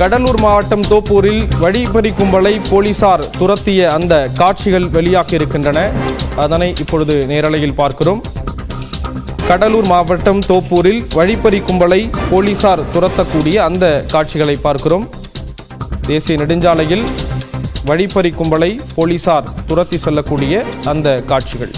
கடலூர் மாவட்டம் தோப்பூரில் வழிப்பறி கும்பலை போலீசார் துரத்திய அந்த காட்சிகள் வெளியாகி இருக்கின்றன. அதனை இப்பொழுது நேரலையில் பார்க்கிறோம். கடலூர் மாவட்டம் தோப்பூரில் வழிப்பறி கும்பலை போலீசார் துரத்தக்கூடிய அந்த காட்சிகளை பார்க்கிறோம். தேசிய நெடுஞ்சாலையில் வழிப்பறி கும்பலை போலீசார் துரத்தி செல்லக்கூடிய அந்த காட்சிகள்.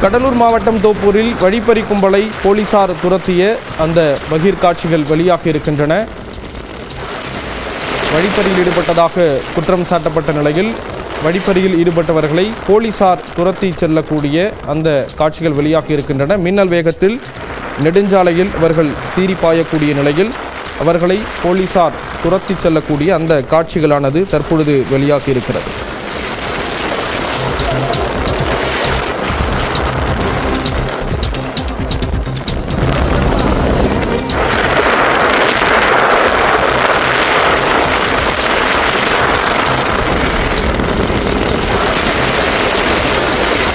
கடலூர் மாவட்டம் தோப்பூரில் வழிப்பறி கும்பலை போலீசார் துரத்திய அந்த பகீர் காட்சிகள் வெளியாகி இருக்கின்றன. வழிப்பறியில் ஈடுபட்டதாக குற்றம் சாட்டப்பட்ட நிலையில் வழிப்பறியில் ஈடுபட்டவர்களை போலீசார் துரத்தி செல்லக்கூடிய அந்த காட்சிகள் வெளியாகி இருக்கின்றன. மின்னல் வேகத்தில் நெடுஞ்சாலையில் அவர்கள் சீறி பாயக்கூடிய நிலையில் அவர்களை போலீசார் துரத்தி செல்லக்கூடிய அந்த காட்சிகளானது தற்பொழுது வெளியாகி இருக்கிறது.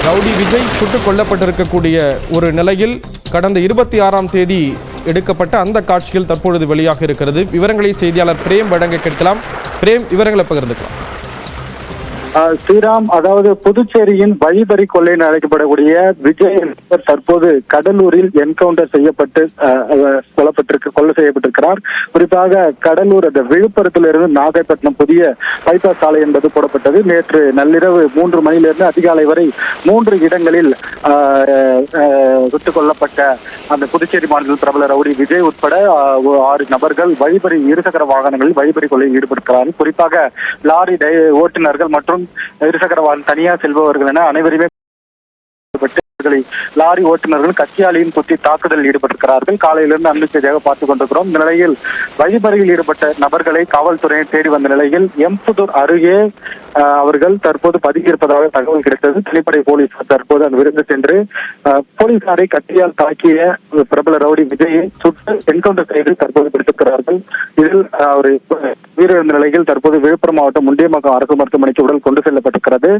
ரவுடி விஜய் சுட்டுக் கொல்லப்பட்டிருக்கக்கூடிய ஒரு நிலையில் கடந்த 26ஆம் தேதி எடுக்கப்பட்ட அந்த காட்சிகள் தற்பொழுது வெளியாக இருக்கிறது. விவரங்களை செய்தியாளர் பிரேம் வழங்க கேட்கலாம். பிரேம், விவரங்களை பகிர்ந்துக்கலாம். ஸ்ரீராம், அதாவது புதுச்சேரியின் வழிப்பறி கொள்ளை அழைக்கப்படக்கூடிய விஜய் என்பவர் தற்போது கடலூரில் என்கவுண்டர் செய்யப்பட்டு கொலை செய்யப்பட்டிருக்கிறார். குறிப்பாக கடலூர் விழுப்புரத்திலிருந்து நாகைப்பட்டினம் புதிய பைபாஸ் சாலை என்பது போடப்பட்டது. நேற்று நள்ளிரவு 3 மணியிலிருந்து அதிகாலை வரை 3 இடங்களில் சுட்டுக் கொல்லப்பட்ட அந்த புதுச்சேரி மாநில பிரபல ரவுடி விஜய் உட்பட 6 நபர்கள் வழிப்பறி இருசக்கர வாகனங்களில் வழிப்பறி கொள்ளையில் ஈடுபட்டிருக்கிறார்கள். குறிப்பாக லாரி ஓட்டுநர்கள் மற்றும் இருசக்கர வாகனம் தனியார் செல்பவர்கள் என அனைவருமே லாரி ஓட்டுநர்கள் கத்தியாலையும் குத்தி தாக்குதலில் ஈடுபட்டிருக்கிறார்கள். காலையிலிருந்து அன்பு செய்தியாக பார்த்துக் கொண்டிருக்கிறோம். இந்த நிலையில் வழிப்பறியில் ஈடுபட்ட நபர்களை காவல்துறையை தேடி வந்த நிலையில் எம்புதூர் அருகே அவர்கள் தற்போது பதுங்கியிருப்பதாக தகவல் கிடைத்தது. தனிப்படை போலீசார் தற்போது அங்கு விருந்து சென்று போலீசாரை கத்தியால் தாக்கிய பிரபல ரவுடி விஜயை சுட்டு என்கவுண்டர் செய்து தற்போது பிடித்திருக்கிறார்கள். இதில் அவர் உயிரிழந்த நிலையில் தற்போது விழுப்புரம் மாவட்டம் முண்டியம்பாக்கம் அரசு மருத்துவமனைக்கு உடல் கொண்டு செல்லப்பட்டிருக்கிறது.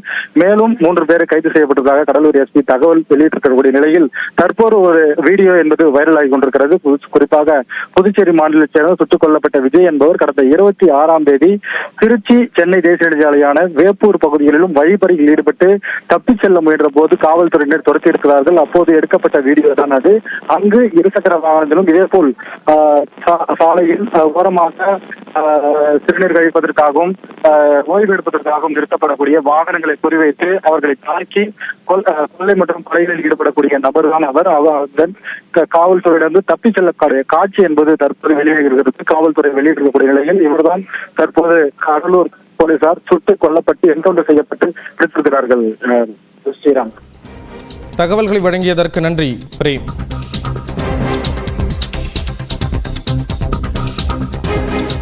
மேலும் 3 பேரை கைது செய்யப்பட்டதாக கடலூர் எஸ்பி தகவல் வெளியிட்டிருக்கக்கூடிய நிலையில் தற்போது ஒரு வீடியோ என்பது வைரல் ஆகி கொண்டிருக்கிறது. குறிப்பாக புதுச்சேரி மாநிலத்தைச் சேர்ந்த சுட்டுக் கொல்லப்பட்ட விஜய் என்பவர் கடந்த 26ஆம் தேதி திருச்சி சென்னை தேசிய நெடுஞ்சாலையான வேப்பூர் பகுதிகளிலும் வழிப்பறியில் ஈடுபட்டு தப்பிச் செல்ல முயன்ற போது காவல்துறையினர் துரத்தி இருக்கிறார்கள். அப்போது எடுக்கப்பட்ட வீடியோ தான் அது. அங்கு இருசக்கர வாகனத்திலும் இதேபோல் சாலையில் ஓரமாக சிறுநீர் கழிப்பதற்காகவும் ஓய்வு எடுப்பதற்காகவும் நிறுத்தப்படக்கூடிய வாகனங்களை குறிவைத்து அவர்களை தாக்கி கொள்ளை மற்றும் கொலைகளில் ஈடுபடக்கூடிய நபர் தான் அவர். காவல்துறையிலிருந்து தப்பி செல்லக்கூடிய காட்சி என்பது தற்போது வெளியாகிறது. காவல்துறை வெளியிட்டிருக்கக்கூடிய நிலையில் இவர்தான் தற்போது கடலூர் போலீசார் சுட்டுக் கொல்லப்பட்டு என்கவுண்டர் செய்யப்பட்டு பிடித்திருக்கிறார்கள். ஸ்ரீராம், தகவல்களை வழங்கியதற்கு நன்றி பிரேம்.